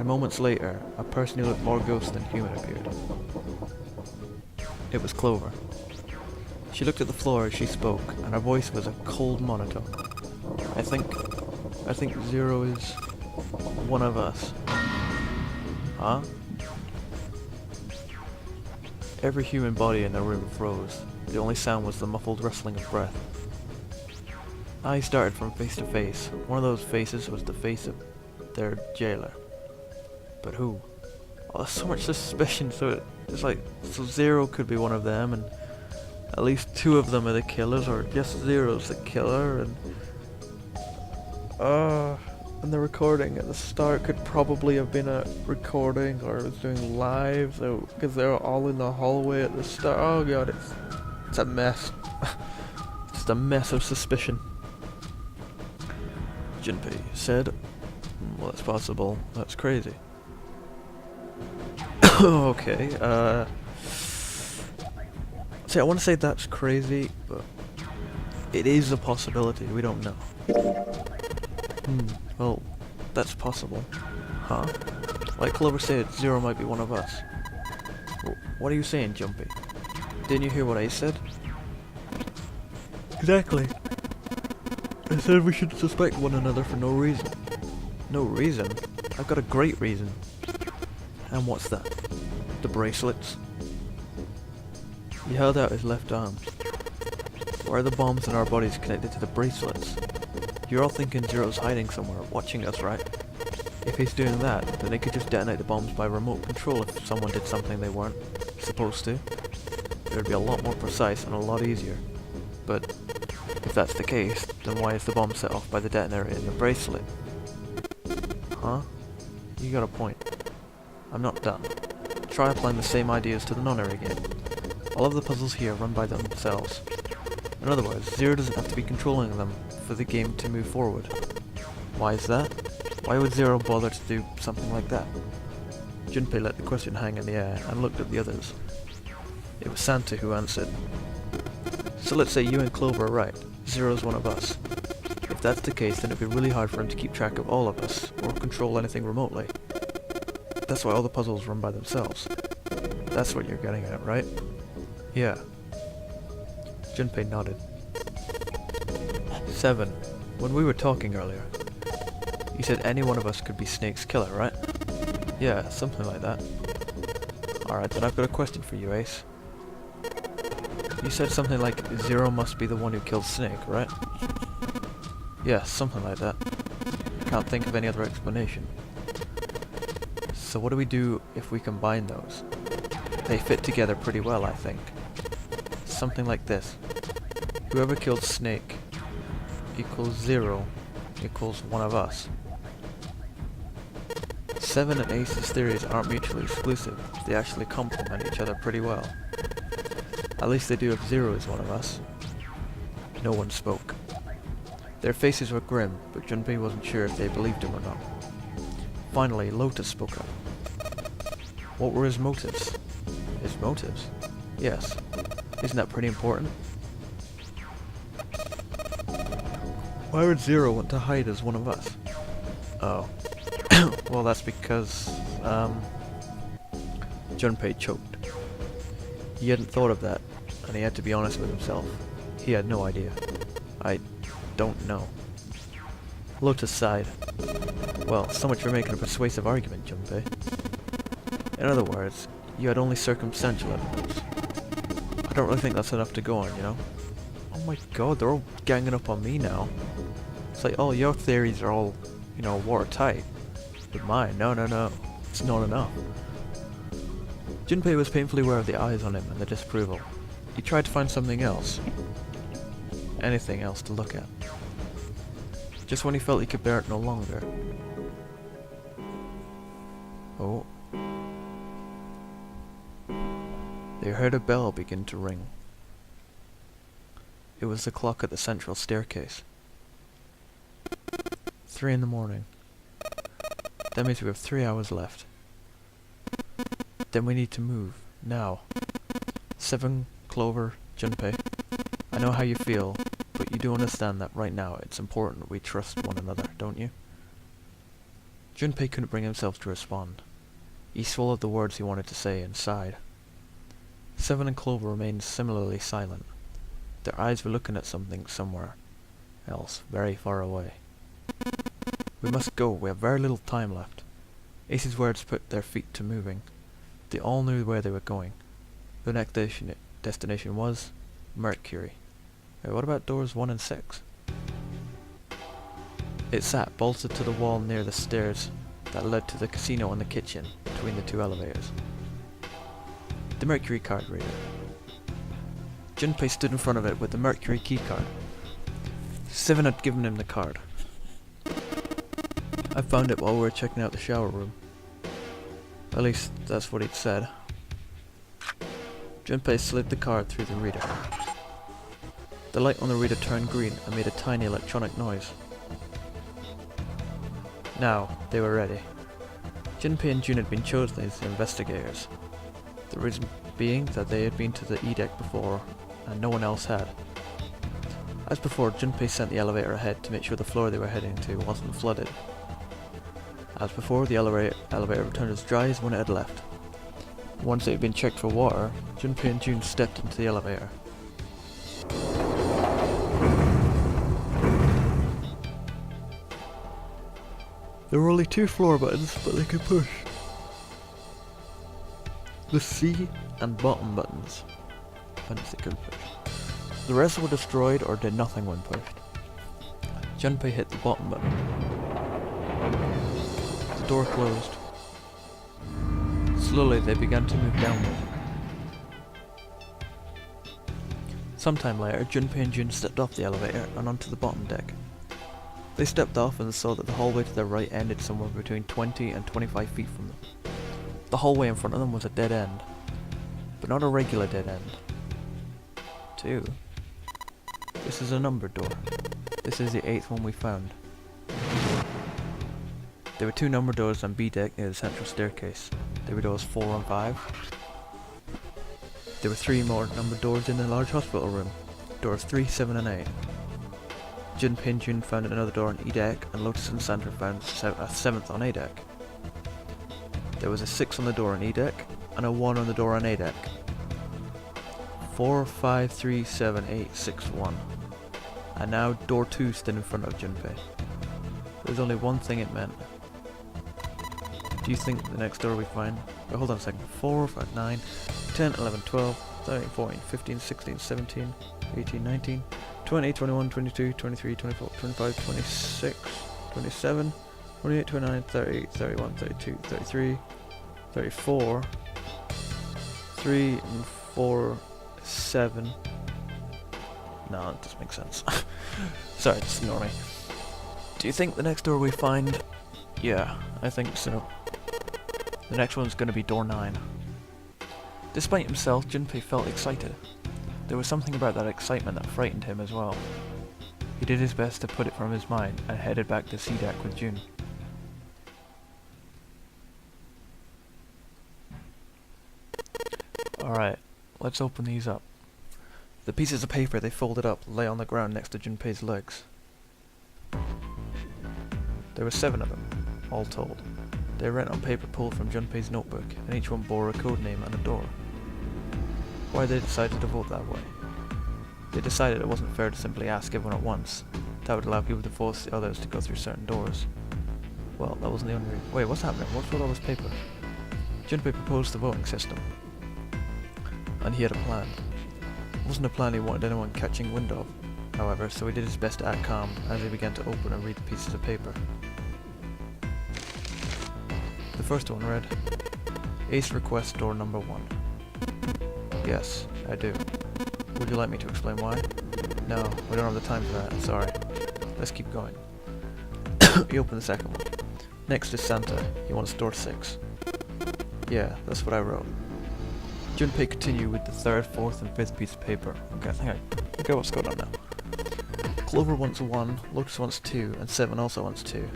and moments later, a person who looked more ghost than human appeared. It was Clover. She looked at the floor as she spoke, and her voice was a cold monotone. I think Zero is one of us. Huh? Every human body in the room froze. The only sound was the muffled rustling of breath. Eyes darted from face to face. One of those faces was the face of their jailer. But who? Oh, there's so much suspicion, so Zero could be one of them, and at least two of them are the killers, or just Zero's the killer, and the recording at the start could probably have been a recording, or it was doing live, because they were all in the hallway at the start. Oh god, it's a mess. Just a mess of suspicion. Junpei said, well, that's possible. That's crazy. Okay, see, I want to say that's crazy, but it is a possibility, we don't know. Well, that's possible. Huh? Like Clover said, Zero might be one of us. What are you saying, Jumpy? Didn't you hear what I said? Exactly. I said we should suspect one another for no reason. No reason? I've got a great reason. And what's that? The bracelets? He held out his left arm. Why are the bombs in our bodies connected to the bracelets? You're all thinking Zero's hiding somewhere, watching us, right? If he's doing that, then he could just detonate the bombs by remote control if someone did something they weren't supposed to. It would be a lot more precise and a lot easier. But if that's the case, then why is the bomb set off by the detonator in the bracelet? Huh? You got a point. I'm not done. Try applying the same ideas to the Nonary Game. All of the puzzles here run by themselves. In other words, Zero doesn't have to be controlling them for the game to move forward. Why is that? Why would Zero bother to do something like that? Junpei let the question hang in the air and looked at the others. It was Santa who answered. So let's say you and Clover are right. Zero's one of us. If that's the case, then it'd be really hard for him to keep track of all of us, or control anything remotely. That's why all the puzzles run by themselves. That's what you're getting at, right? Yeah. Junpei nodded. 7. When we were talking earlier, you said any one of us could be Snake's killer, right? Yeah, something like that. Alright, then I've got a question for you, Ace. You said something like, Zero must be the one who killed Snake, right? Yeah, something like that. Can't think of any other explanation. So what do we do if we combine those? They fit together pretty well, I think. Something like this. Whoever killed Snake equals Zero equals one of us. 7 and Ace's theories aren't mutually exclusive. They actually complement each other pretty well. At least they do if Zero is one of us. No one spoke. Their faces were grim, but Junpei wasn't sure if they believed him or not. Finally, Lotus spoke up. What were his motives? His motives? Yes. Isn't that pretty important? Why would Zero want to hide as one of us? Oh. Well, that's because, Junpei choked. He hadn't thought of that, and he had to be honest with himself. He had no idea. I don't know. Lotus sighed. Well, so much for making a persuasive argument, Junpei. In other words, you had only circumstantial evidence. I don't really think that's enough to go on, you know? Oh my god, they're all ganging up on me now. It's like, oh, your theories are all, you know, watertight. But mine, no. It's not enough. Junpei was painfully aware of the eyes on him and the disapproval. He tried to find something else. Anything else to look at. Just when he felt he could bear it no longer. Oh. They heard a bell begin to ring. It was the clock at the central staircase. 3 in the morning. That means we have 3 hours left. Then we need to move, now. 7, Clover, Junpei. I know how you feel, but you do understand that right now it's important we trust one another, don't you? Junpei couldn't bring himself to respond. He swallowed the words he wanted to say and sighed. Seven and Clover remained similarly silent. Their eyes were looking at something somewhere else, very far away. We must go, we have very little time left. Ace's words put their feet to moving. They all knew where they were going. The next destination was Mercury. Wait, what about doors 1 and 6? It sat bolted to the wall near the stairs that led to the casino and the kitchen, between the two elevators. The Mercury card reader. Junpei stood in front of it with the Mercury keycard. Seven had given him the card. I found it while we were checking out the shower room. At least, that's what he'd said. Junpei slid the card through the reader. The light on the reader turned green and made a tiny electronic noise. Now, they were ready. Junpei and June had been chosen as the investigators. The reason being that they had been to the E-deck before, and no one else had. As before, Junpei sent the elevator ahead to make sure the floor they were heading to wasn't flooded. As before, the elevator returned as dry as when it had left. Once it had been checked for water, Junpei and June stepped into the elevator. There were only 2 floor buttons, but they could push. The C and bottom buttons. Buttons they could push. The rest were destroyed or did nothing when pushed. Junpei hit the bottom button. The door closed. Slowly they began to move downward. Sometime later, Junpei and June stepped off the elevator and onto the bottom deck. They stepped off and saw that the hallway to their right ended somewhere between 20 and 25 feet from them. The hallway in front of them was a dead end, but not a regular dead end. 2. This is a numbered door. This is the 8th one we found. There were 2 numbered doors on B deck near the central staircase. They were doors 4 and 5. There were 3 more numbered doors in the large hospital room. Doors 3, 7 and 8. Junpei and June found another door on E deck, and Lotus and Sandra found a 7th on A deck. There was a 6 on the door on E deck, and a 1 on the door on A deck. 4, 5, 3, 7, 8, 6, 1. And now door 2 stood in front of Junpei. There's only one thing it meant. Do you think the next door we find... Wait, hold on a second. 4, 5, 9, 10, 11, 12, 13, 14, 15, 16, 17, 18, 19, 20, 21, 22, 23, 24, 25, 26, 27, 28, 29, 30, 31, 32, 33, 34, 3 and 4, 7. No, that doesn't make sense. Sorry, just ignore me. Do you think the next door we find... Yeah, I think so. The next one's gonna be door 9. Despite himself, Junpei felt excited. There was something about that excitement that frightened him as well. He did his best to put it from his mind and headed back to C-deck with June. Alright, let's open these up. The pieces of paper they folded up lay on the ground next to Junpei's legs. There were 7 of them, all told. They were written on paper pulled from Junpei's notebook, and each one bore a code name and a door. Why they decided to vote that way? They decided it wasn't fair to simply ask everyone at once. That would allow people to force the others to go through certain doors. Well, that wasn't the only reason. Wait, what's happening? What's with all this paper? Junpei proposed the voting system. And he had a plan. It wasn't a plan he wanted anyone catching wind of, however, so he did his best to act calm as he began to open and read the pieces of paper. The first one read, Ace requests door number 1. Yes, I do. Would you like me to explain why? No, we don't have the time for that, sorry. Let's keep going. He opened the second one. Next is Santa. He wants door 6. Yeah, that's what I wrote. Junpei continued with the 3rd, 4th, and 5th piece of paper. Okay, I think I get what's going on now. Clover wants 1, Lotus wants 2, and 7 also wants 2.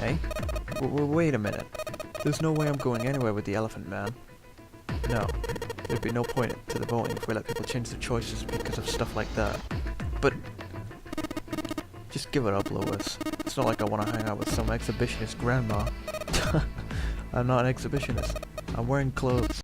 Eh? Wait a minute. There's no way I'm going anywhere with the Elephant Man. No, there'd be no point to the voting if we let people change their choices because of stuff like that. But... just give it up, Lois. It's It's not like I want to hang out with some exhibitionist grandma. I'm not an exhibitionist. I'm wearing clothes.